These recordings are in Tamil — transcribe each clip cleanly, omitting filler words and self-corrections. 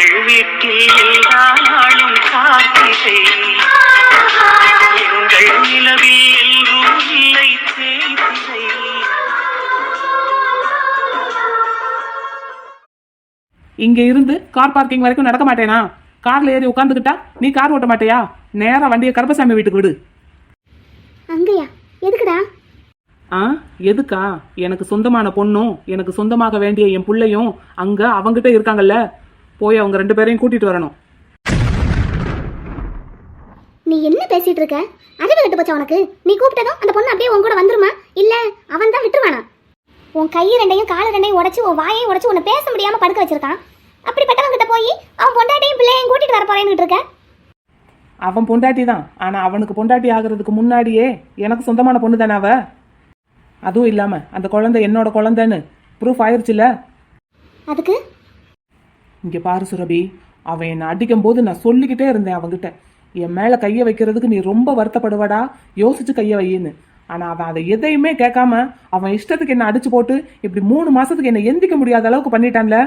எங்கள் வீட்டில் எல்லா நாளும் காத்திரை, எங்கள் நிலவில் எல்லோரும் இல்லை தேய்திரை. இங்க இருந்து கார் பார்க்கிங் வரைக்கும் நடக்க மாட்டேனா? கார்ல ஏறி உட்காந்துக்கிட்டா நீ கார் ஓட்ட மாட்டியா? நேரா வண்டியை கருப்பசாமி வீட்டுக்கு விடு. அங்கயா? எதுக்குடா? எதுக்கா? எனக்கு சொந்தமான பொண்ணும் எனக்கு சொந்தமாக வேண்டிய என் பிள்ளையும் அங்க அவங்கிட்ட இருக்காங்கல்ல, போய் அவங்க 2 பேரையும் கூட்டிட்டு வரணும். நீ என்ன பேசிட்டு இருக்க? அறிவு கட்டு போச்சா உனக்கு? நீ கூப்பிட்டதும் அந்த பொண்ணு அப்படியே உன் கூட வந்துருமா? இல்ல அவன் தான் விட்டுருவானா? உன் கை 2யும் கால 2யும் உடைச்சு உன் வாயையும் உடைச்சு உன்னை பேச முடியாம படுக்க வச்சிருக்கான். அப்படிப்பட்டவன் கிட்ட போய் அவன் பொண்டாட்டியும் பிள்ளையும் கூட்டிட்டு வர போறேன்னு இருக்க. அவன் பொண்டாட்டி தான், ஆனா அவனுக்கு பொண்டாட்டி ஆகுறதுக்கு முன்னாடியே எனக்கு சொந்தமான பொண்ணு தானே அவ. அதுவும் இல்லாம அந்த குழந்தை என்னோட குழந்தைன்னு ப்ரூஃப் ஆயிருச்சுல. அதுக்கு இங்க பாரு சுரபி, அவன் என்னை அடிக்கும் போது நான் சொல்லிக்கிட்டே இருந்தேன் அவங்கிட்ட, என் மேல கைய வைக்கிறதுக்கு நீ ரொம்ப வருத்தப்படுவடா, யோசிச்சு கைய வையின்னு. ஆனா அவன் அதை எதையுமே கேட்காம அவன் இஷ்டத்துக்கு என்ன அடிச்சு போட்டு இப்படி 3 மாசத்துக்கு என்ன எந்திக்க முடியாத அளவுக்கு பண்ணிட்டான்ல.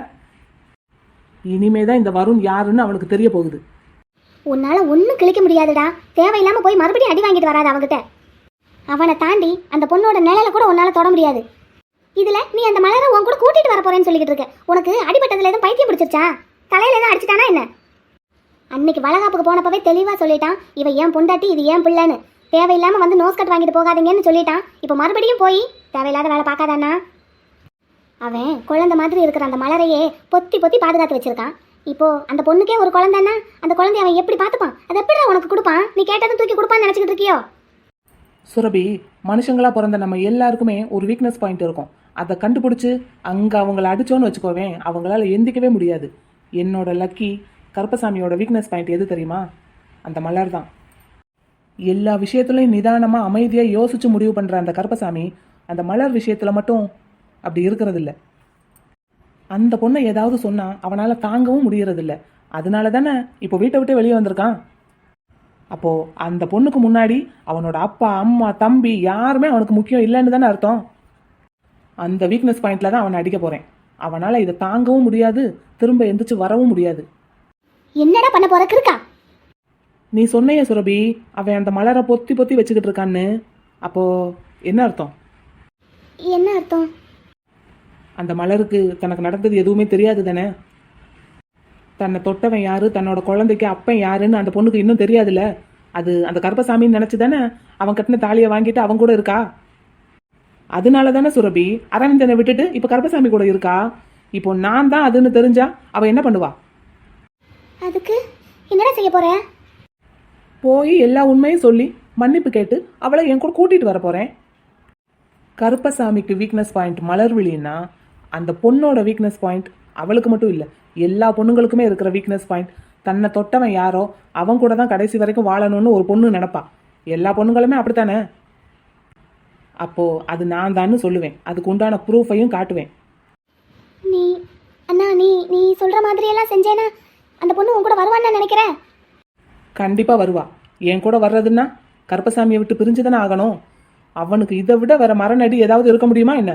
இனிமேதான் இந்த வருண் யாருன்னு அவனுக்கு தெரிய போகுது. உன்னால ஒன்னும் கிழிக்க முடியாதுடா. தேவையில்லாம போய் மறுபடியும் அடி வாங்கிட்டு வராது அவங்கிட்ட. அவனை தாண்டி அந்த பொண்ணோட நிழல கூட உன்னால தொட முடியாது. இதுல நீ அந்த மலரை உன் கூட கூட்டிட்டு வர போறேன்னு சொல்லிக்கிட்டு இருக்க. உனக்கு அடிபட்டதுல எதுவும் பைத்தியம் பிடிச்சிருச்சா? தலையில எதுவும் அடிச்சுட்டானா என்ன? அன்னைக்கு வளகாப்புக்கு போனப்பவே தெளிவா சொல்லிட்டான், இவ ஏன் பொண்டாட்டி இது ஏன் பிள்ளைன்னு. தேவையில்லாம வந்து நோஸ் கட் வாங்கிட்டு போகாதீங்கன்னு சொல்லிட்டான். இப்போ மறுபடியும் போய் தேவையில்லாத வேலை பார்க்காதானா? அவன் குழந்தை மாதிரி இருக்கிற அந்த மலரையே பொத்தி பொத்தி பாதுகாத்து வச்சிருக்கான். இப்போ அந்த பொண்ணுக்கே ஒரு குழந்தைன்னா அந்த குழந்தைய அவன் எப்படி பார்த்துப்பான்? அது எப்படி உனக்கு கொடுப்பான்? நீ கேட்டதும் தூக்கி கொடுப்பான்னு நினைச்சிட்டு இருக்கியோ? சுரபி, மனுஷங்களா பிறந்த நம்ம எல்லாருக்குமே ஒரு வீக்னஸ் பாயிண்ட் இருக்கும். அதை கண்டுபிடிச்சு அங்க அவங்கள அடிச்சோன்னு வச்சுக்கோவேன், அவங்களால எந்திக்கவே முடியாது. என்னோட லக்கி கருப்பசாமியோட வீக்னஸ் பாயிண்ட் எது தெரியுமா? அந்த மலர் தான். எல்லா விஷயத்துலையும் நிதானமா அமைதியா யோசிச்சு முடிவு பண்ற அந்த கருப்பசாமி அந்த மலர் விஷயத்துல மட்டும் அப்படி இருக்கிறது இல்ல. அந்த பொண்ணை ஏதாவது சொன்னா அவனால தாங்கவும் முடியறது இல்ல. அதனால தானே இப்போ வீட்டை விட்டு வெளியே வந்திருக்கான். அப்போ அந்த பொண்ணுக்கு முன்னாடி அவனோட அப்பா அம்மா தம்பி யாருமே அவனுக்கு முக்கியம் இல்லைன்னு தானே அர்த்தம். அந்த வீக்னஸ் பாயிண்ட்ல தான் அவனை அடிக்க போறேன். அவனால இதை தாங்கவும் முடியாது, திரும்ப எந்திரிச்சு வரவும் முடியாது. என்னடா பண்ண போற கிறுக்கா? நீ சொன்னைய சுரபி, அவன் அந்த மலரை பொத்தி பொத்தி வச்சுக்கிட்டு இருக்கான்னு. அப்போ என்ன அர்த்தம்? என்ன அர்த்தம்? அந்த மலருக்கு தனக்கு நடந்தது எதுவுமே தெரியாது தானே. தன்னை தொட்டவன் யாரு, தன்னோட குழந்தைக்கு அப்பன் யாருன்னு அந்த பொண்ணுக்கு இன்னும் தெரியாதுல்ல. அது அந்த கருப்பசாமின்னு நினைச்சு தானே அவன் கட்டின தாலியை வாங்கிட்டு அவன் கூட இருக்கா. அதனால தானே சுரபி அரவிந்தனை விட்டுட்டு இப்ப கருப்பசாமி கூட இருக்கா. இப்போ நான் தான் அதுன்னு தெரிஞ்சா அவ என்ன பண்ணுவா? அதுக்கு என்னடா செய்ய போற? போய் எல்லா உண்மையும் சொல்லி மன்னிப்பு கேட்டு அவளை என் கூட கூட்டிட்டு வர போறேன். கருப்பசாமிக்கு வீக்னஸ் பாயிண்ட் மலர்விழின்னா அந்த பொண்ணோட வீக்னஸ் பாயிண்ட் அவளுக்கு மட்டும் இல்லை, எல்லா பொண்ணுங்களுக்குமே இருக்கிற வீக்னஸ் பாயிண்ட். தன்னை தொட்டவன் யாரோ அவன் கூட தான் கடைசி வரைக்கும் வாழணும்னு ஒரு பொண்ணு நினைப்பா. எல்லா பொண்ணுங்களுமே அப்படித்தானே. அப்போ அது நான் தான்னு சொல்லுவேன், அதுக்கு உண்டான ப்ரூஃபையும் காட்டுவேன். நீ அண்ணா நீ நீ சொல்ற மாதிரி எல்லாம் செஞ்சேனா அந்த பொண்ணு உன் கூட வருவான்னு நினைக்கிறேன். கண்டிப்பா வருவா. என் கூட வர்றதுன்னா கருப்பசாமியை விட்டு பிரிஞ்சுதானே ஆகணும். அவனுக்கு இதை விட வேற மரணடி ஏதாவது இருக்க முடியுமா என்ன?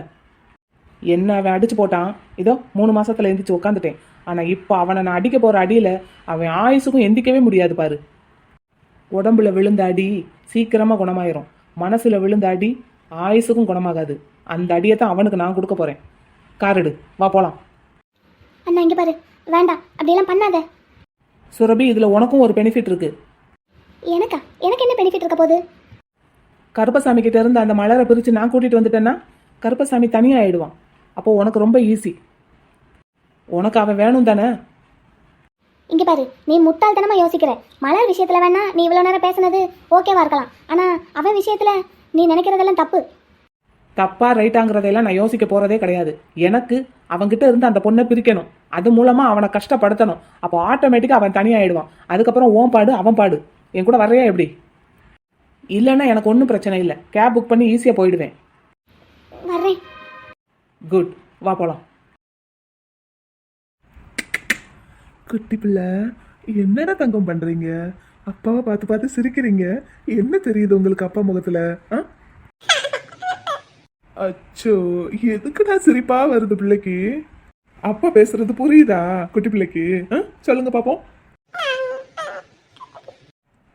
என்ன அவன் அடிச்சு போட்டான், இதோ 3 மாசத்துல எந்திரிச்சு உட்காந்துட்டேன். ஆனா இப்போ அவனை நான் அடிக்க போற அடியில அவன் ஆயுசுக்கும் எந்திக்கவே முடியாது பாரு. உடம்புல விழுந்த அடி சீக்கிரமா குணமாயிரும், மனசுல விழுந்த அடி ஆயுசுக்கும் குணமாகாது. அந்த அடியை தான் அவனுக்கு நான் கொடுக்க போறேன். காரடு, வா போலாம். அண்ணா இங்க பாரு, வேண்டாம் அப்படியெல்லாம் பண்ணாத. சுரபி, இதுல உனக்கும் ஒரு பெனிஃபிட் இருக்கு. எனக்கா? எனக்கு என்ன பெனிஃபிட் இருக்க போகுது? கருப்பசாமி கிட்ட இருந்து அந்த மலரை பிரிச்சு நான் கூட்டிட்டு வந்துட்டேன்னா கருப்பசாமி தனியா ஆயிடுவான். அப்போ உனக்கு ரொம்ப ஈஸி. உனக்கு அவன் வேணும் தானே. இங்க பாரு, நீ முட்டாள்தனமா யோசிக்கிற. மலர் விஷயத்துல வேணா நீ இவ்வளவு நேரம் பேசுனது ஓகேவா இருக்கலாம், ஆனா அவன் விஷயத்துல நீ நினைக்கிறதெல்லாம் தப்பு. தப்பா ரைட்டாங்கிறதெல்லாம் நான் யோசிக்க போறதே கிடையாது. எனக்கு அவன்கிட்ட இருந்து அந்த பொண்ணை பிரிக்கணும், அது மூலமா அவனை கஷ்டப்படுத்தணும். அப்போ ஆட்டோமேட்டிக்கா அவன் தனியாயிடுவான். அதுக்கப்புறம் ஓன் பாடு அவன் பாடு. என் கூட வரையா எப்படி? இல்லைன்னா எனக்கு ஒன்றும் பிரச்சனை இல்லை, கேப் புக் பண்ணி ஈஸியாக போயிடுவேன். வர்றேன். குட், வா போலாம். குட்டி பிள்ளை, என்னடா தங்கம் பண்றீங்க? அப்பாவை பார்த்து பார்த்து சிரிக்கிறீங்க. என்ன தெரியுது உங்களுக்கு அப்பா முகத்துல? அச்சோ, எதுக்குடா சிரிப்பா வருது பிள்ளைக்கு? அப்பா பேசுறது புரியுதா குட்டி பிள்ளைக்கு? சொல்லுங்க பாப்போம்.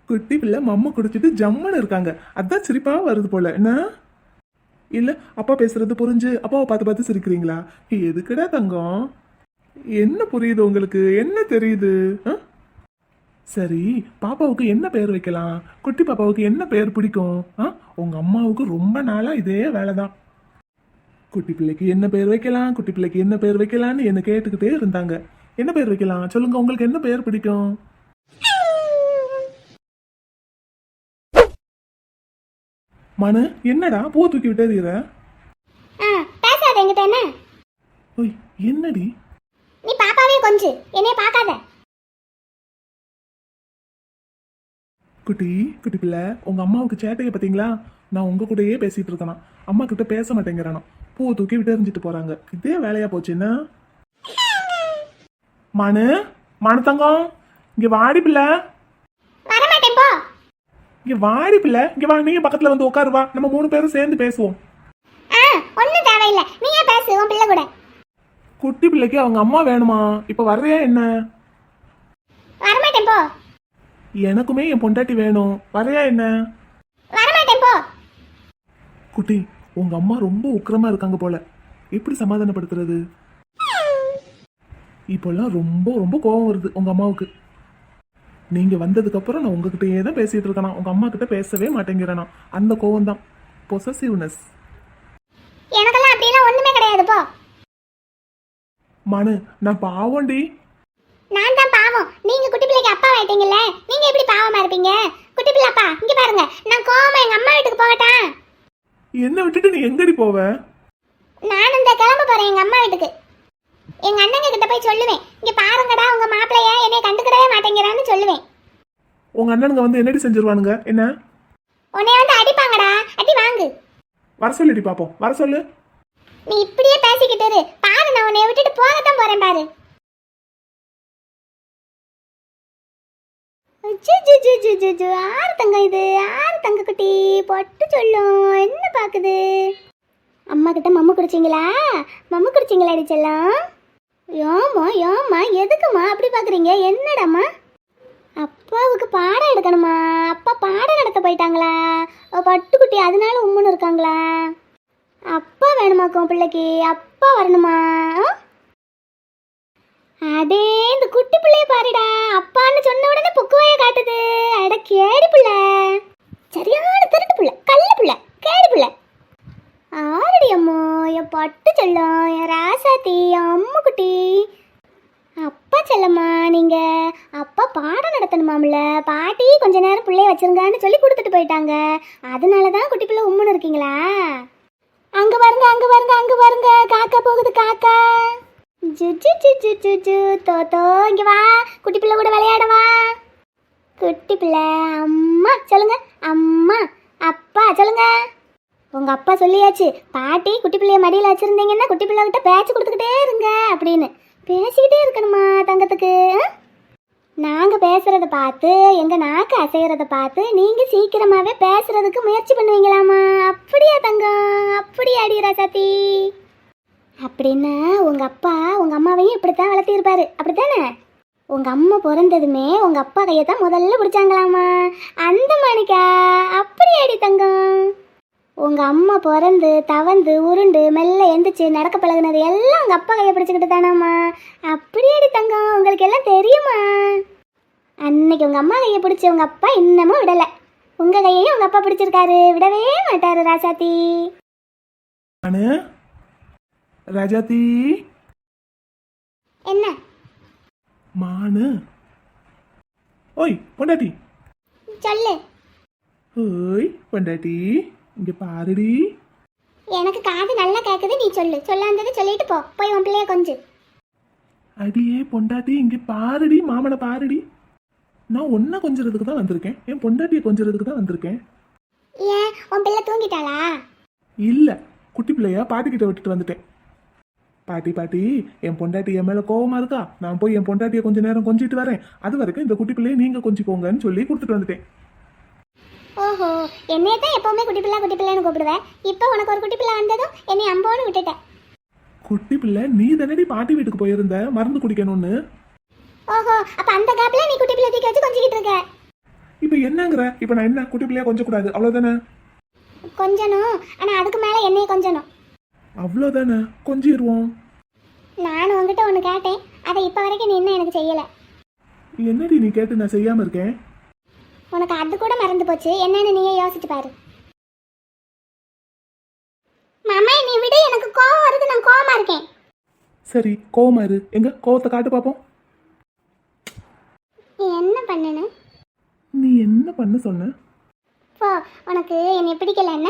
குட்டி பிள்ளை மம்மு குடிச்சிட்டு ஜம்முன்னு இருக்காங்க, அதான் சிரிப்பா வருது போல. என்ன இல்ல அப்பா பேசுறது புரிஞ்சு அப்பாவை பார்த்து பார்த்து சிரிக்கிறீங்களா? எதுக்குடா தங்கம்? என்ன புரியுது உங்களுக்கு? என்ன தெரியுது? சரி, பாப்பாவுக்கு என்ன பேர் வைக்கலாம்? குட்டி பாப்பாவுக்கு என்ன பேர் பிடிக்கும்? உங்க அம்மாவுக்கு ரொம்ப நாளா இதே வேலைதான். குட்டி பிள்ளைக்கு என்ன பேர் வைக்கலாம், குட்டி பிள்ளைக்கு என்ன பேர் வைக்கலாம்னு என்ன கேட்டுக்கிட்டே இருந்தாங்க. என்ன பேர் வைக்கலாம் சொல்லுங்க, உங்களுக்கு என்ன பேர் பிடிக்கும்? மனு, என்னடா பூ தூக்கி விட்டேறிற? பேசாத என்கிட்ட. என்ன ஓய், என்னடி? நீ பாப்பாவே கொஞ்சு, என்னைய பார்க்காத. குட்டி குட்டி பிள்ளை, உங்க அம்மாவுக்கு சேட்டையை பார்த்தீங்களா? நான் உங்க கூடயே பேசிட்டு இருக்கேனா, அம்மா கிட்ட பேச மாட்டேங்கிறானா. பூ தூக்கி விட்டு எறிஞ்சிட்டு போறாங்க, இதே வேலையா போச்சுன்னா. மனு, மனு தங்கம், இங்க வாடி பிள்ளை. வரமாட்டேன் போ. இங்க வாடி பிள்ளை, இங்க வா, நீங்க பக்கத்துல வந்து உட்காரு, வா, நம்ம 3 பேரும் சேர்ந்து பேசுவோம். ஒன்னும் தேவையில்லை, நீயே பேசு உன் பிள்ளை கூட. குட்டி பிள்ளைக்கு அவங்க அம்மா வேணுமா? இப்ப வர்றியா என்ன? வரமாட்டேன் போ. எனக்குமே என் பொண்டாட்டி வேணும், வர்றியா என்ன? வரமாட்டேன் போ. குட்டி, உங்க அம்மா ரொம்ப உக்கிரமா இருக்காங்க போல, எப்படி சமாதானப்படுத்துறது? இப்பெல்லாம் ரொம்ப ரொம்ப கோவம் வருது உங்க அம்மாவுக்கு. நீங்க வந்ததுக்கு அப்புறம் நான் உங்ககிட்டயே தான் பேசிட்டு இருக்கேனா, உங்க அம்மா கிட்ட பேசவே மாட்டேங்கிறேனா. அந்த கோவம் தான், பொசசிவ்னஸ். எனக்கெல்லாம் அப்படியெல்லாம் ஒண்ணுமே கிடையாது போ. மனு, நான் பாவம்டி. நான் தான் பாவம், நீங்க குட்டி பிள்ளைக்கு அப்பா ஆயிட்டீங்கல்ல, நீங்க எப்படி பாவமா இருப்பீங்க? குட்டி பிள்ளை அப்பா இங்க பாருங்க, நான் கோவமா எங்க அம்மா வீட்டுக்கு போகட்டா? என்ன விட்டுட்டு நீ எங்கடி போவ? நான் இந்த கிளம்ப போறேன் எங்க அம்மா வீட்டுக்கு. எங்க அண்ணங்க கிட்ட போய் சொல்லுவேன், இங்க பாருங்கடா உங்க மாப்பிள்ளைய என்னை கண்டுக்கிடவே மாட்டேங்கிறான்னு சொல்லுவேன். உங்க அண்ணனுங்க வந்து என்னடி செஞ்சிருவானுங்க? என்ன உன்னை வந்து அடிப்பாங்கடா, அடி வாங்கு. வர சொல்லிடி பாப்போம், வர சொல்லு. நீ இப்படியே பேசிக்கிட்டு இரு, பாரு நான் உன்னை விட்டுட்டு போகத்தான் போறேன் பாரு. ஆறு தங்கம் இது, ஆறு தங்க குட்டி பொட்டு சொல்லும், என்ன பாக்குது? அம்மா கிட்ட மம்மு குடிச்சிங்களா? மம்மு குடிச்சிங்களா செல்லம்? ஏமா ஏமா எதுக்குமா அப்படி பாக்குறீங்க? என்னடாம்மா? அப்பாவுக்கு பாடம் எடுக்கணுமா? அப்பா பாடம் நடத்த போயிட்டாங்களா? பட்டுக்குட்டி அதனால உம்முன்னு இருக்காங்களா? அப்பா வேணுமாக்கும் பிள்ளைக்கு, அப்பா வரணுமா? அடே இந்த குட்டி பிள்ளைய பாருடா, அப்பான்னு சொன்ன உடனே புக்குவாய காட்டுது. அட கேடி பிள்ளை, சரியான திருட்டு பிள்ளை, கள்ள பிள்ளை, கேடி பிள்ளை. ஆரடி அம்மோ, என் பட்டு செல்லம், என் ராசாத்தி, என் அம்மு குட்டி. அப்பா செல்லம்மா, நீங்க அப்பா பாடம் நடத்தணுமாம்ல, பாட்டி கொஞ்ச நேரம் பிள்ளைய வச்சிருங்கன்னு சொல்லி கொடுத்துட்டு போயிட்டாங்க. அதனாலதான் குட்டி பிள்ளை உம்முன்னு இருக்கீங்களா? அங்க பாருங்க, அங்க பாருங்க, அங்க பாருங்க, காக்கா போகுது காக்கா. ஜுஜு ஜுஜு ஜுஜு தோத்தோ, இங்க வா, குட்டி பிள்ளை கூட விளையாட வா. குட்டி பிள்ளை அம்மா சொல்லுங்க, அம்மா அப்பா சொல்லுங்க. உங்க அப்பா சொல்லியாச்சு, பாட்டி குட்டி பிள்ளைய மடியில் வச்சிருந்தீங்கன்னா குட்டி பிள்ளை கிட்ட பேச்சு கொடுத்துக்கிட்டே இருங்க அப்படின்னு. பேசிக்கிட்டே இருக்கணுமா தங்கத்துக்கு? நாங்க பேசுறத பார்த்து, எங்க நாக்கு அசைகிறத பார்த்து நீங்க சீக்கிரமாவே பேசுறதுக்கு முயற்சி பண்ணுவீங்களாமா? அப்படியா தங்கம்? அப்படியா அடி ராசாத்தி? அப்படின்னா உங்க அப்பா உங்க அம்மாவையும் இப்படித்தான் வளர்த்திருப்பாரு, அப்படித்தானே? உங்க அம்மா பிறந்ததுமே உங்க அப்பா கையை தான் முதல்ல பிடிச்சாங்களாமா? அந்த மாணிக்கா? அப்படியாடி தங்கம்? உங்க அம்மா பிறந்து தவந்து உருண்டு மெல்ல எந்திரிச்சு நடக்க பழகுனது எல்லாம் உங்க அப்பா கையை பிடிச்சிக்கிட்டு தானாமா? அப்படியாடி தங்கம், உங்களுக்கு எல்லாம் தெரியுமா? அன்னைக்கு உங்க அம்மா கையை பிடிச்சி உங்க அப்பா இன்னமும் விடலை, உங்க கையையும் உங்க அப்பா பிடிச்சிருக்காரு, விடவே மாட்டாரு ராசாத்தி. ராஜாத்தி என்ன மானு? ஓய் பொண்டாட்டி சொல்லு. ஓய் பொண்டாட்டி, இங்க பாருடி. எனக்கு காது நல்லா கேக்குது, நீ சொல்லு. சொல்லாந்தது சொல்லிட்டு போ, போய் உன் பிள்ளைய கொஞ்சு. அடியே பொண்டாட்டி, இங்க பாருடி, மாமனை பாருடி. நான் ஒன்ன கொஞ்சறதுக்கு தான் வந்திருக்கேன், என் பொண்டாட்டியை கொஞ்சறதுக்கு தான் வந்திருக்கேன். ஏன் உன் பிள்ளை தூங்கிட்டாளா? இல்ல, குட்டி பிள்ளையா பாட்டி கிட்ட விட்டுட்டு வந்துட்டேன். பாட்டி பாட்டி, என் பொண்டாட்டி என் மேல கோவமா இருக்கா, நான் போய் என் பொண்டாட்டியை கொஞ்ச நேரம் கொஞ்சிட்டு வரேன், அது வரைக்கும் இந்த குட்டி பிள்ளையை நீங்க கொஞ்சிக்கோங்கன்னு சொல்லி கொடுத்துட்டு வந்துட்டேன். ஓஹோ, என்னைய தான் எப்பவுமே குட்டி பிள்ளைன்னு கூப்பிடுவேன், இப்போ உனக்கு ஒரு குட்டி பிள்ளை வந்ததும் என்னை அம்போன்னு விட்டுட்டேன். குட்டி பிள்ளை நீ தானடி பாட்டி வீட்டுக்கு போயிருந்த மருந்து குடிக்கணும்னு. ஓஹோ, அப்ப அந்த கேப்ல நீ குட்டி பிள்ளை தூக்கி வச்சு கொஞ்சிக்கிட்டு இருக்க. இப்ப என்னங்கிற? இப்ப நான் என்ன குட்டி பிள்ளையா கொஞ்சம் கூடாது அவ்வளவுதானே? கொஞ்சணும், ஆனா அதுக்கு மேல என்னைய கொஞ்சணும். அவ்வளவுதானே, கொஞ்சிடுவோம். நானும் உங்ககிட்ட ஒன்று கேட்டேன், அதை இப்போ வரைக்கும் நீ இன்னும் எனக்கு செய்யலை. என்னடி நீ கேட்டு நான் செய்யாம இருக்கேன்? உனக்கு அது கூட மறந்து போச்சு, என்னன்னு நீயே யோசிச்சு பாரு. மாமா நீ விட, எனக்கு கோவம் வருது, நான் கோவமா இருக்கேன். சரி கோவமா இரு, எங்க கோவத்தை காட்டு பாப்போம். நீ என்ன பண்ணுன? நீ என்ன பண்ண சொன்ன? போ, உனக்கு என்னை பிடிக்கல என்ன?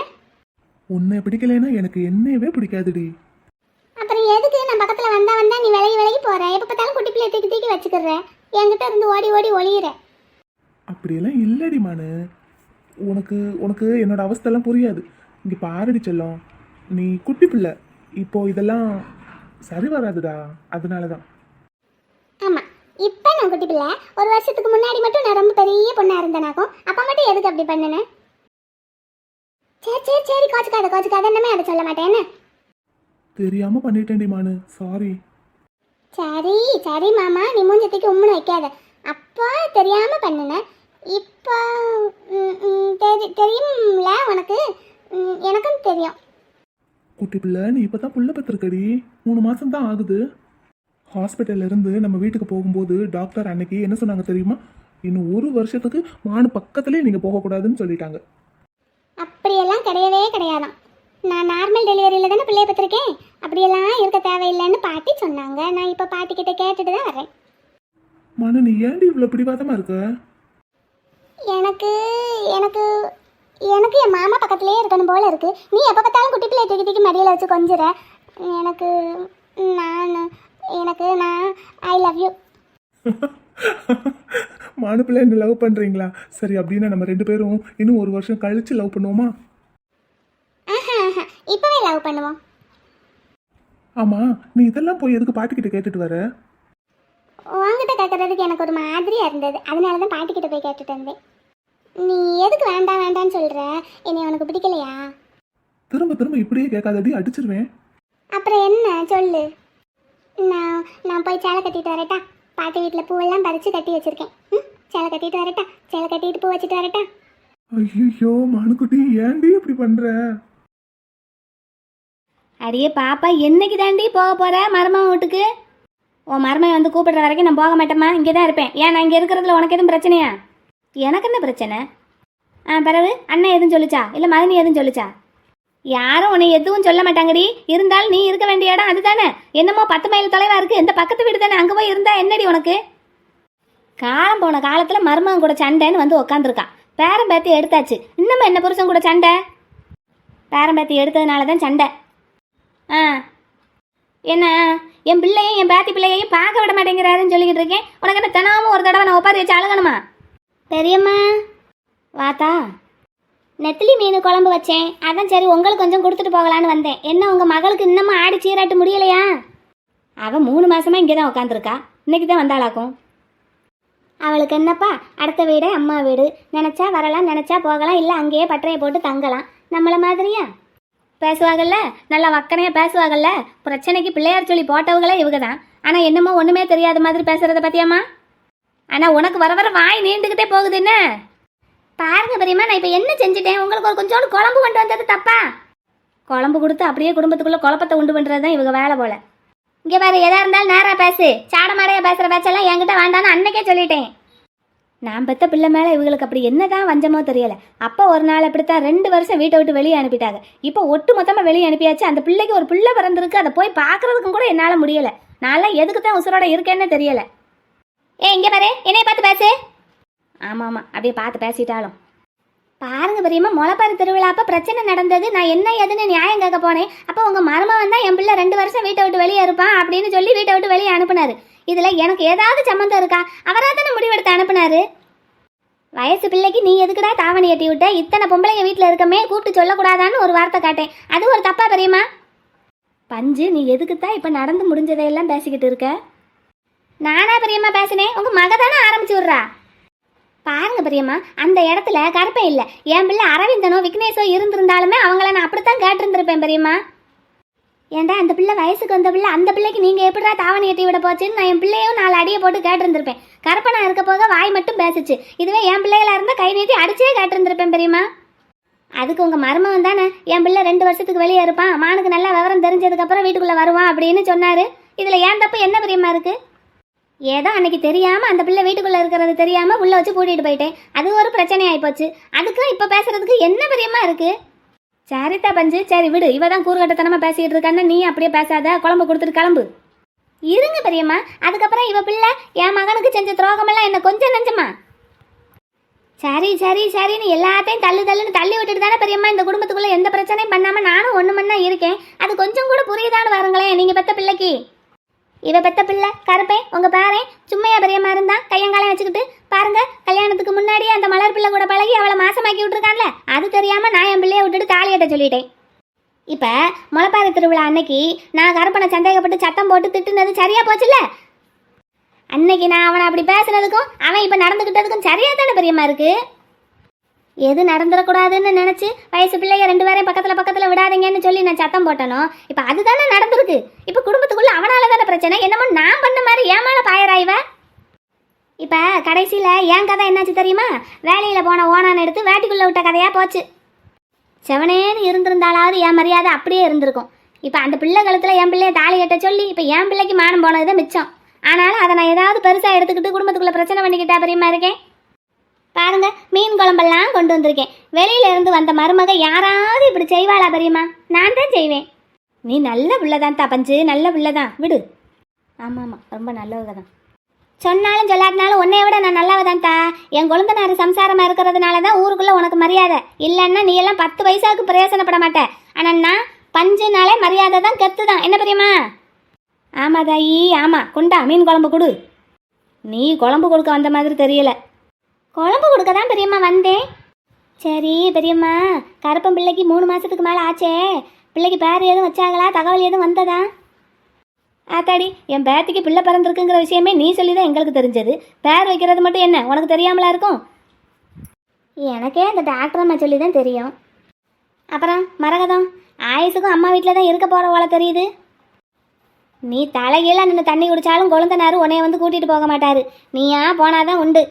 உன்னை பிடிக்கலைன்னா எனக்கு என்னையவே பிடிக்காதுடி. அப்புறம் எதுக்கு நான் பக்கத்துல வந்தா நீ விலகி போற? எப்ப பார்த்தாலும் குட்டி பிள்ளை தூக்கி தூக்கி வச்சுக்கிற, என்கிட்ட இருந்து ஓடி ஓடி ஒளியிற. அப்படியெல்லாம் இல்லடி மானு. உனக்கு உனக்கு என்னோட அவஸ்தெல்லாம் புரியாது. இங்க பாரடி செல்லம், நீ குட்டி பிள்ளை, இப்போ இதெல்லாம் சரி வராதுடா. அதனாலதான். ஆமா, இப்ப நான் குட்டி பிள்ளை. ஒரு வருஷத்துக்கு முன்னாடி மட்டும் நான் ரொம்ப பெரிய பொண்ணா இருந்தேனாக்கும். அப்ப மட்டும் எதுக்கு அப்படி பண்ணுன? சரி சரி சரி, கோச்சுக்காத என்னமே அதை சொல்ல மாட்டேன் என்ன? தெரியாம பண்ணிட்டேன்டி மானு, சாரி. சரி சரி மாமா, நீ மூஞ்சத்துக்கு உம்முன்னு வைக்காத. அப்போ தெரியாம பண்ணுன, இப்போ தெரியும்ல உனக்கு. எனக்கும் தெரியும். குட்டி பிள்ளை, நீ இப்பதான் புள்ள பெற்றிருக்கடி. 3 மாசம் தான் ஆகுது. ஹாஸ்பிட்டல்ல இருந்து நம்ம வீட்டுக்கு போகும்போது டாக்டர் அன்னைக்கு என்ன சொன்னாங்க தெரியுமா? இன்னும் 1 வருஷத்துக்கு மானு பக்கத்துலயே நீங்க போகக்கூடாதுன்னு சொல்லிட்டாங்க. அப்படியெல்லாம் கிடையவே கிடையாதான். நான் நார்மல் டெலிவரியில தானே பிள்ளைய பெற்றிருக்கேன். அப்படியெல்லாம் இருக்க தேவையில்லைன்னு பாட்டி சொன்னாங்க. நான் இப்போ பாட்டி கிட்ட கேட்டுட்டு தான் வரேன். மனு, நீ ஏன்டி இவ்வளவு பிடிவாதமா இருக்க? எனக்கு எனக்கு எனக்கு என் மாமா பக்கத்துலேயே இருக்கணும் போல இருக்கு. நீ எப்போ பார்த்தாலும் குட்டி பிள்ளைய தூக்கி தூக்கி மடியில் வச்சு கொஞ்சிற. எனக்கு நான் ஐ லவ் யூ. மானு பிள்ளை, என்ன லவ் பண்றீங்களா? சரி, அப்படின்னா நம்ம 2 பேரும் இன்னும் 1 வருஷம் கழிச்சு லவ் பண்ணுவோமா? இப்பவே லவ் பண்ணுவோம். ஆமா, நீ இதெல்லாம் போய் எதுக்கு பாட்டிக்கிட்ட கேட்டுட்டு வர? உங்ககிட்ட கேட்கறதுக்கு எனக்கு ஒரு மாதிரியா இருந்தது, அதனால தான் பாட்டிக்கிட்ட போய் கேட்டுட்டு வந்தேன். நீ எதுக்கு வேண்டான்னு சொல்ற? என்னை உனக்கு பிடிக்கலையா? திரும்ப திரும்ப இப்படியே கேட்காதடி, அடிச்சிருவேன். அப்புறம் என்ன சொல்லு. நான் போய் சேலை கட்டிட்டு வரட்டா? பாட்டி வீட்டில் பூவெல்லாம் பறித்து கட்டி வச்சிருக்கேன். சேலை கட்டிட்டு வரட்டா? சேலை கட்டிட்டு பூ வச்சுட்டு வரட்டா? ஐயோ மானுக்குட்டி, ஏன்டி இப்படி பண்ற? அடியே பாப்பா, என்னைக்கு தாண்டி போக போற மருமகன் வீட்டுக்கு? உன் மருமகன் வந்து கூப்பிடுற வரைக்கும் நான் போக மாட்டேம்மா, இங்கே தான் இருப்பேன். ஏன், நான் இங்கே இருக்கிறதுல உனக்கு எதுவும் பிரச்சனையா? எனக்கு என்ன பிரச்சனை? பிறகு அண்ணன் எதுவும் சொல்லிச்சா, இல்லை மதனி எதுவும் சொல்லிச்சா? யாரும் உன்னை எதுவும் சொல்ல மாட்டாங்கடி. இருந்தாலும் நீ இருக்க வேண்டிய இடம் அதுதானே. என்னமோ 10 மைல் தொலைவா இருக்கு, இந்த பக்கத்து வீடு தானே, அங்கே போய் இருந்தா என்னடி உனக்கு? காலம் போன காலத்தில் மருமகன் கூட சண்டைன்னு வந்து உக்காந்துருக்கான். பேரம் பேத்தி எடுத்தாச்சு, இன்னமும் என்ன புருஷன் கூட சண்டை? பேரம் பேத்தி எடுத்ததுனால தான் சண்டை. என்ன, என் பிள்ளையும் என் பேத்தி பிள்ளையையும் பார்க்க விட மாட்டேங்கிறாருன்னு சொல்லிக்கிட்டு இருக்கேன். உனக்கு என்ன தினமும் ஒரு தடவை நான் ஒப்பாரி வச்சு அழுகணுமா? பெரியம்மா வாத்தா, நெத்திலி மீன் குழம்பு வச்சேன், அதான் சரி உங்களுக்கு கொஞ்சம் கொடுத்துட்டு போகலான்னு வந்தேன். என்ன உங்கள் மகளுக்கு இன்னமும் ஆடி சீராட்டு முடியலையா? அவன் 3 மாசமா இங்கே தான் உட்காந்துருக்கா, இன்னைக்கு தான் வந்தாளாக்கும். அவளுக்கு என்னப்பா, அடுத்த வீடு அம்மா வீடு, நினச்சா வரலாம், நினச்சா போகலாம், இல்லை அங்கேயே பட்டறையை போட்டு தங்கலாம். நம்மளை மாதிரியா? பேசுவாங்கல்ல, நல்லா வக்கனையாக பேசுவாங்கல்ல. பிரச்சனைக்கு பிள்ளையார் சொல்லி போட்டவங்களே இவங்க தான். ஆனால் என்னமோ ஒன்றுமே தெரியாத மாதிரி பேசுகிறத பற்றியாம்மா? ஆனால் உனக்கு வர வர வாய் நீண்டுக்கிட்டே போகுது என்ன? பாருங்க பெரியம்மா, நான் இப்போ என்ன செஞ்சுட்டேன்? உங்களுக்கு ஒரு கொஞ்சோண்டு குழம்பு கொண்டு வந்தது தப்பா? குழம்பு கொடுத்து அப்படியே குடும்பத்துக்குள்ளே குழப்பத்தை உண்டு பண்ணுறது தான் இவங்க வேலை போல. இங்கே வேறு எதாக இருந்தாலும் நேராக பேசு. சாடமாடையாக பேசுகிற பேச்செல்லாம் என்கிட்ட வேண்டான்னு அன்னைக்கே சொல்லிட்டேன். நான் பெற்ற பிள்ளை மேலே இவங்களுக்கு அப்படி என்ன தான் வஞ்சமோ தெரியலை. அப்போ ஒரு நாள் அப்படித்தான் 2 வருஷம் வீட்டை விட்டு வெளியே அனுப்பிட்டாங்க. இப்போ ஒட்டு மொத்தமாக வெளியே அனுப்பியாச்சு. அந்த பிள்ளைக்கு ஒரு பிள்ளை பிறந்திருக்கு, அதை போய் பார்க்குறதுக்கும் கூட என்னால் முடியலை. நான்லாம் எதுக்கு தான் உசுரோட இருக்கேன்னு தெரியலை. இங்கே பாரு, என்னைய பார்த்து பேசு. ஆமாம், அப்படியே பார்த்து பேசிட்டாலும். பாருங்க பெரியம்மா, முளைப்பாரி திருவிழா அப்போ பிரச்சனை நடந்தது. நான் என்ன ஏதுன்னு நியாயம் கேட்க போனேன். அப்போ உங்கள் மருமகன் தான் என் பிள்ளை 2 வருஷம் வீட்டை விட்டு வெளியே இருப்பான் அப்படின்னு சொல்லி வீட்டை விட்டு வெளியே அனுப்புனாரு. இதில் எனக்கு ஏதாவது சம்மந்தம் இருக்கா? அவராக தானே முடிவெடுத்து அனுப்புனாரு. வயசு பிள்ளைக்கு நீ எதுக்குடா தாவணி கட்டி விட்ட? இத்தனை பொம்பளைங்க வீட்டில் இருக்கமே, கூப்பிட்டு சொல்லக்கூடாதான்னு ஒரு வார்த்தை காட்டேன். அது ஒரு தப்பா பெரியம்மா? பஞ்சு, நீ எதுக்குத்தான் இப்போ நடந்து முடிஞ்சதையெல்லாம் பேசிக்கிட்டு இருக்க? நானா பெரியம்மா பேசினேன்? உங்கள் மக தானே ஆரம்பிச்சு விட்றா. பாருங்க பெரியம்மா, அந்த இடத்துல கருப்பை இல்லை. என் பிள்ளை அரவிந்தனோ விக்னேஷோ இருந்திருந்தாலுமே அவங்கள நான் அப்படித்தான் கேட்டிருந்திருப்பேன் பெரியம்மா. ஏன்டா அந்த பிள்ளை வயசுக்கு வந்த பிள்ளை, அந்த பிள்ளைக்கு நீங்க எப்படிடா தாவணி எட்டி விட போச்சுன்னு நான் என் பிள்ளையும் 4 அடியை போட்டு கேட்டிருந்திருப்பேன். கருப்பனா இருக்க போக வாய் மட்டும் பேசுச்சு. இதுவே என் பிள்ளைகளா இருந்தா கை நீட்டி அடிச்சே கேட்டிருந்திருப்பேன் பெரியம்மா. அதுக்கு உங்க மருமகன் தானே என் பிள்ளை 2 வருஷத்துக்கு வெளியே இருப்பான், மானுக்கு நல்லா விவரம் தெரிஞ்சதுக்கு அப்புறம் வீட்டுக்குள்ள வருவான் அப்படின்னு சொன்னாரு. இதுல ஏன் தப்பு என்ன பெரியம்மா இருக்கு? ஏதோ அன்னைக்கு தெரியாம அந்த பிள்ளை வீட்டுக்குள்ள இருக்கிறது தெரியாம உள்ள வச்சு பூட்டிட்டு போயிட்டேன். அது ஒரு பிரச்சனை ஆயிப்போச்சு. அதுக்கும் இப்ப பேசுறதுக்கு என்ன பெரியம்மா இருக்கு? சரிதா பஞ்சு, சரி விடு. இவ தான் கூறுகட்டத்தனமா பேசிட்டு இருக்கான்னு நீ அப்படியே பேசாத, குழம்பு கொடுத்துட்டு கிளம்பு. இருங்க பெரியம்மா, அதுக்கப்புறம் இவ பிள்ளை என் மகனுக்கு செஞ்ச துரோகமெல்லாம் என்ன கொஞ்சம் நெஞ்சமா? சரி சரி சரின்னு எல்லாத்தையும் தள்ளுன்னு தள்ளி விட்டுட்டு தானே பெரியம்மா இந்த குடும்பத்துக்குள்ள எந்த பிரச்சனையும் பண்ணாம நானும் ஒண்ணு மண்ணா இருக்கேன். அது கொஞ்சம் கூட புரியுதான்னு வாருங்களேன் நீங்க பெத்த பிள்ளைக்கு. இவ பெத்த பிள்ளை கருப்பேன் உங்க பேரன் சும்மையா பெரியம்மா இருந்தா கையங்காலையும் வச்சுக்கிட்டு பாருங்க, கல்யாணத்துக்கு முன்னாடியே அந்த மலர் பிள்ளை கூட பழகி அவளை மாசமாக்கி விட்டுருக்கான்ல. அது தெரியாம நான் என் பிள்ளைய விட்டுட்டு தாலி கட்ட சொல்லிட்டேன். இப்ப முளைப்பாறை திருவிழா அன்னைக்கு நான் கருப்பனை சந்தேகப்பட்டு சத்தம் போட்டு திட்டுனது சரியா போச்சுல்ல? அன்னைக்கு நான் அவனை அப்படி பேசுனதுக்கும் அவன் இப்ப நடந்துகிட்டதுக்கும் சரியா தானே பெரியம்மா இருக்கு? எது நடந்துடக்கூடாதுன்னு நினைச்சு வயசு பிள்ளைய 2 பேரையும் பக்கத்துல விடாதீங்கன்னு சொல்லி நான் சத்தம் போட்டனோ, இப்ப அதுதானே நடந்திருக்கு. இப்ப குடும்பத்துக்குள்ள அவனால தானே பிரச்சனை, என்னமோ நான் பண்ண மாதிரி ஏமால பாயராய்வ. இப்ப கடைசியில என் கதை என்னாச்சு தெரியுமா? வேலையில போன ஓனான் எடுத்து வேட்டிக்குள்ள விட்ட கதையா போச்சு. செவனேன்னு இருந்திருந்தாலாவது என் மரியாதை அப்படியே இருந்திருக்கும். இப்ப அந்த பிள்ளை கழுத்துல என் பிள்ளைய தாலி கட்ட சொல்லி இப்ப என் பிள்ளைக்கு மானம் போனதுதான் மிச்சம். ஆனாலும் அதை நான் ஏதாவது பெருசா எடுத்துக்கிட்டு குடும்பத்துக்குள்ள பிரச்சனை பண்ணிக்கிட்டா பெரியமா இருக்கேன். பாருங்க, மீன் குழம்பெல்லாம் கொண்டு வந்திருக்கேன். வெளியில இருந்து வந்த மருமக யாராவது இப்படி செய்வாளா பெரியம்மா? நான் தான் செய்வேன். நீ நல்ல பிள்ளைதான் பஞ்சு, நல்ல பிள்ளைதான், விடு. ஆமாம் ரொம்ப நல்லவங்க தான். சொன்னாலும் சொல்லாட்டினாலும் உன்னைய விட நான் நல்லவதான் தா. என் கொழுந்தனார் சம்சாரமா இருக்கிறதுனால தான் ஊருக்குள்ள உனக்கு மரியாதை. இல்லைன்னா நீ எல்லாம் 10 பைசாவுக்கு பிரயோசனப்பட மாட்டேன். ஆனா நான் பஞ்சுனாலே மரியாதை தான், கெத்து தான். என்ன பெரியம்மா? ஆமா தாயி ஆமா, குண்டா மீன் குழம்பு கொடு. நீ குழம்பு கொடுக்க வந்த மாதிரி தெரியல. குழம்பு கொடுக்க தான் பெரியம்மா வந்தேன். சரி பெரியம்மா, கருப்பன் பிள்ளைக்கு 3 மாசத்துக்கு மேலே ஆச்சே, பிள்ளைக்கு பேர் எதுவும் வச்சாங்களா? தகவல் எதுவும் வந்ததா? ஆத்தாடி, என் பேத்திக்கு பிள்ளை பிறந்திருக்குங்கிற விஷயமே நீ சொல்லி தான் எங்களுக்கு தெரிஞ்சது. பேர் வைக்கிறது மட்டும் என்ன உனக்கு தெரியாமலா இருக்கும்? எனக்கே அந்த டாக்டர் அம்மா சொல்லி தான் தெரியும். அப்புறம் மரகதம் ஆயுசுக்கும் அம்மா வீட்டில் தான் இருக்க போகிற போல தெரியுது. நீ தலைகீழ நின்று தண்ணி குடித்தாலும் கொழுந்தனாரு உன்னைய வந்து கூட்டிகிட்டு போக மாட்டாரு. நீயா போனாதான் உண்டு.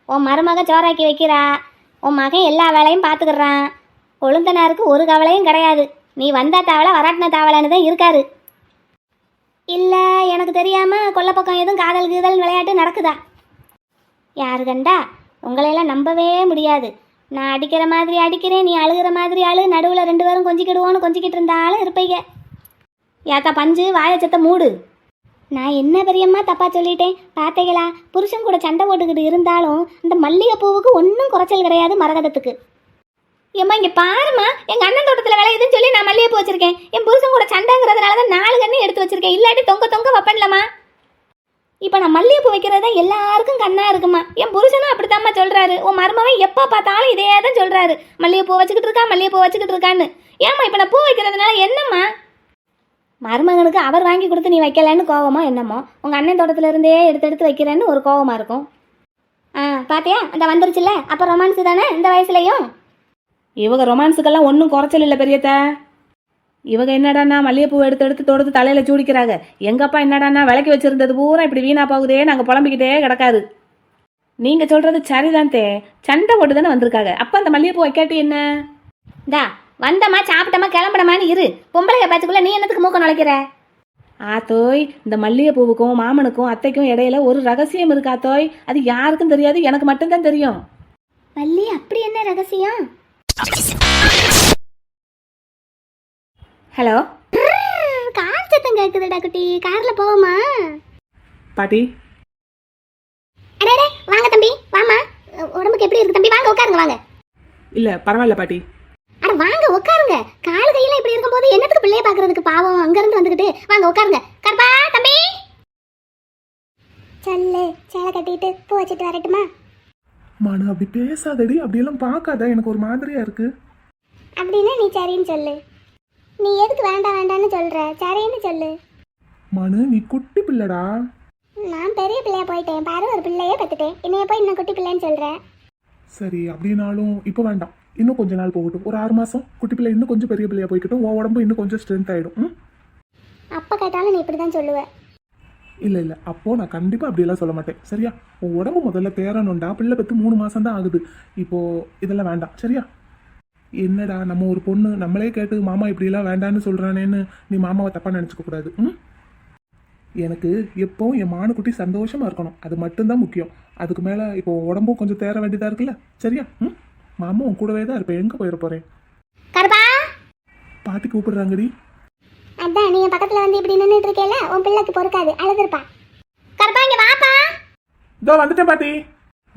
உன் மருமக சோறாக்கி வைக்கிறா, உன் மகன் எல்லா வேலையும் பார்த்துக்கிறான். கொழுந்தனாருக்கு ஒரு கவலையும் கிடையாது. நீ வந்தா தாவலை வராட்டின தாவலைன்னு தான் இருக்காரு. இல்லை எனக்கு தெரியாமல் கொல்லப்பக்கம் எதுவும் காதல் கீதல் விளையாட்டு நடக்குதா? யாரு கண்டா? உங்களையெல்லாம் நம்பவே முடியாது. நான் அடிக்கிற மாதிரி அடிக்கிறேன், நீ அழுகிற மாதிரி அழு, நடுவில் 2 பேரும் கொஞ்சிக்கிடுவோன்னு கொஞ்சிக்கிட்டு இருந்தாலும் இருப்பீங்க. யாத்தா பஞ்சு, வாயச்சத்தை மூடு. நான் என்ன பெரியம்மா தப்பா சொல்லிட்டேன்? பார்த்தீங்களா, புருஷன் கூட சண்டை போட்டுக்கிட்டு இருந்தாலும் இந்த மல்லிகைப்பூவுக்கு ஒன்றும் குறைச்சல் கிடையாது மரகதத்துக்கு. ஏம்மா இங்கே பாருமா, எங்கள் அண்ணன் தோட்டத்தில் விளையுதுன்னு சொல்லி நான் மல்லிகைப்பூ வச்சிருக்கேன். என் புருஷன் கூட சண்டைங்கிறதுனால தான் 4 கண்ணு எடுத்து வச்சிருக்கேன். இல்லாட்டி தொங்க வைப்பேன்லம்மா. இப்போ நான் மல்லிகைப்பூ வைக்கிறது தான் எல்லாருக்கும் கண்ணா இருக்குமா. என் புருஷனும் அப்படித்தாம்மா சொல்றாரு. உன் மருமவன் எப்போ பார்த்தாலும் இதே தான் சொல்றாரு, மல்லிகைப்பூ வச்சுக்கிட்டு இருக்கான்னு. ஏம்மா இப்போ நான் பூ வைக்கிறதுனால என்னம்மா? மருமகனுக்கு அவர் வாங்கி கொடுத்து நீ வைக்கலன்னு கோவமோ என்னமோ, உங்கள் அண்ணன் தோட்டத்தில் இருந்தே எடுத்து வைக்கிறேன்னு ஒரு கோவமாக இருக்கும். பாத்தியா, அந்த வந்துருச்சுல்ல, அப்போ ரொமான்ஸு தானே இந்த வயசுலையும். இவங்க ரொமான்ஸுக்கெல்லாம் ஒன்றும் குறைச்சல் இல்லை பெரியத்த. இவங்க என்னடானா மல்லிகைப்பூ எடுத்து தொடுத்து தலையில் சூடிக்கிறாங்க. எங்கப்பா என்னடானா விளக்கி வச்சிருந்தது பூரா இப்படி வீணா போகுதே, நாங்கள் புலம்பிக்கிட்டே கிடக்காது. நீங்கள் சொல்கிறது சரிதான் தே, சண்டை போட்டு தானே வந்திருக்காங்க. அப்போ அந்த மல்லிகைப்பூ வைக்காட்டி என்ன? தா வந்தம்மா சாப்பிட்டம்மா கிளம்படமான்னு இரு. பொம்பளை பேச்சுக்குள்ள நீ என்னத்துக்கு மூக்க நுழைக்கிற? ஆத்தோய், இந்த மல்லிகைப்பூவுக்கும் மாமனுக்கும் அத்தைக்கும் இடையில ஒரு ரகசியம் இருக்கா தோய். அது யாருக்கும் தெரியாது, எனக்கு மட்டும்தான் தெரியும். வள்ளி, அப்படி என்ன ரகசியம்? ஹலோ, கார் சத்தம் கேட்குதுடா குட்டி, கார்ல போவோமா? பாட்டி. அடே வாங்க தம்பி, வாமா. உடம்புக்கு எப்படி இருக்கு தம்பி? வாங்க உட்காருங்க, வாங்க. இல்லை பரவாயில்ல பாட்டி. அட வாங்க உட்காருங்க. கால் கையில இப்படி இருக்கும்போது என்னத்துக்கு பிள்ளைய பாக்குறதுக்கு? பாவம், அங்கிருந்து வந்துகிட்டு. வாங்க உட்காருங்க. கருப்பா தம்பி, சொல்லு, சேலை கட்டிட்டு பூ வச்சுட்டு வரட்டுமா? மனு அப்படி பேசாதடி, அப்படியெல்லாம் பார்க்காத, எனக்கு ஒரு மாதிரியா இருக்கு. அப்படின்னா நீ சரின்னு சொல்லு. நீ எதுக்கு வேண்டான்னு சொல்ற? சரின்னு சொல்லு. மனு நீ குட்டி பிள்ளடா. நான் பெரிய பிள்ளையா போயிட்டேன் பாரு, ஒரு பிள்ளையே பெத்துட்டேன். என்னைய போய் இன்னும் குட்டி பிள்ளைன்னு சொல்ற? சரி, அப்படின்னாலும் இப்போ வேண்டாம், இன்னும் கொஞ்ச நாள் போகட்டும். ஒரு 6 மாசம் குட்டி பிள்ளை இன்னும் கொஞ்சம் பெரிய பிள்ளையா போய்க்கட்டும். உன் உடம்பு இன்னும் கொஞ்சம் ஸ்ட்ரென்த் ஆயிடும். அப்பா கேட்டாலும் நீ இப்படி தான் சொல்லுவ. இல்லை இல்லை, அப்போ நான் கண்டிப்பாக அப்படியெல்லாம் சொல்ல மாட்டேன். சரியா? உன் உடம்பு முதல்ல தேரணும்டா. பிள்ளை பெற்று 3 மாதம் தான் ஆகுது. இப்போ இதெல்லாம் வேண்டாம். சரியா? என்னடா நம்ம ஒரு பொண்ணு நம்மளே கேட்டு மாமா இப்படியெல்லாம் வேண்டான்னு சொல்கிறானேன்னு நீ மாமாவை தப்பாக நினச்சிக்க கூடாது. ம், எனக்கு எப்போவும் என் மானுக்குட்டி சந்தோஷமாக இருக்கணும். அது மட்டும்தான் முக்கியம். அதுக்கு மேலே இப்போ உடம்பும் கொஞ்சம் தேர வேண்டியதாக இருக்குல்ல. சரியா? ம், மாமா உன் கூடவே தான் இருப்பேன். எங்கே போயிட போகிறேன்? கருப்பா, பாட்டி கூப்பிடுறாங்கடி. அதான் நீ என் பக்கத்துல வந்து இப்படி நின்றுட்டு இருக்கேல, உன் பிள்ளைக்கு பொறுக்காது, அழுதுருப்பா. கருப்பா இங்க வாப்பா. இதோ வந்துட்டேன் பாட்டி.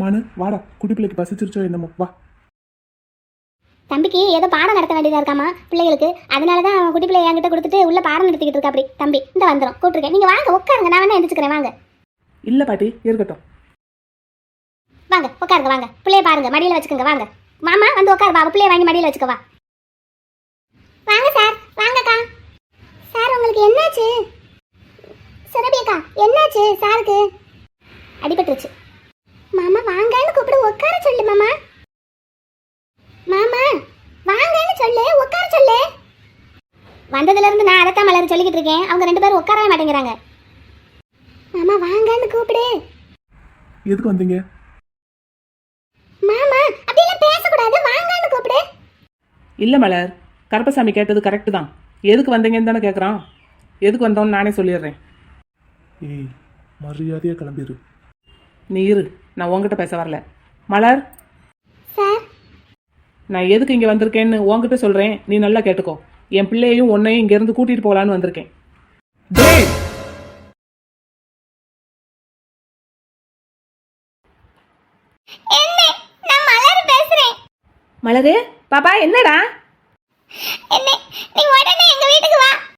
மானு வாடா, குட்டி பிள்ளைக்கு பசிச்சிருச்சோ என்னமோ, வா. தம்பிக்கு ஏதோ பாடம் நடத்த வேண்டியதா இருக்காமா பிள்ளைகளுக்கு, அதனாலதான் அவன் குட்டி பிள்ளைய என்கிட்ட கொடுத்துட்டு உள்ள பாடம் நடத்திக்கிட்டு இருக்கா. அப்படி தம்பி இந்த வந்துடும், கூப்பிட்டுருக்கேன். நீங்க வாங்க உட்காருங்க, நான் வேணா எந்திரிச்சுக்கிறேன். வாங்க இல்லை பாட்டி, இருக்கட்டும். வாங்க உட்காருங்க, வாங்க பிள்ளைய பாருங்க, மடியில வச்சுக்கோங்க. வாங்க மாமா வந்து உட்காரு, வா பிள்ளைய வாங்கி மடியில வச்சுக்க. வா வாங்க சார். வாங்கக்கா. சார் உங்களுக்கு என்னாச்சு? சுரபியக்கா என்னாச்சு சாருக்கு? அடிபட்டுருச்சு. மாமா வாங்கன்னு கூப்பிடு, உட்கார சொல்லு. மாமா மாமா வாங்கன்னு சொல்லு, உட்கார சொல்லு. வந்ததுல இருந்து நான் அதைத்தான் மலர் சொல்லிக்கிட்டு இருக்கேன். அவங்க 2 பேரும் உட்காரவே மாட்டேங்கிறாங்க. மாமா வாங்கன்னு கூப்பிடு. எதுக்கு வந்தீங்க? மாமா அப்படியெல்லாம் பேசக்கூடாது, வாங்கன்னு கூப்பிடு. இல்லை மலர், கருப்பசாமி கேட்டது கரெக்டு தான். எதுக்கு வந்தீங்கன்னு தானே கேட்குறான். எதுக்கு வந்தோன்னு நானே சொல்லிடுறேன். ஏய், மரியாதையாக கிளம்பிடு. நீ இரு, நான் உங்ககிட்ட பேச வரல. மலர், சார் நான் எதுக்கு இங்கே வந்திருக்கேன்னு உங்ககிட்ட சொல்கிறேன், நீ நல்லா கேட்டுக்கோ. என் பிள்ளையையும் உன்னையும் இங்கேருந்து கூட்டிகிட்டு போகலான்னு வந்திருக்கேன். டேய், என்ன? நான் மலர் பேசுறேன். மலரு பாப்பா, என்னடா? என்ன? நீ உடனே எங்க வீட்டுக்கு வா.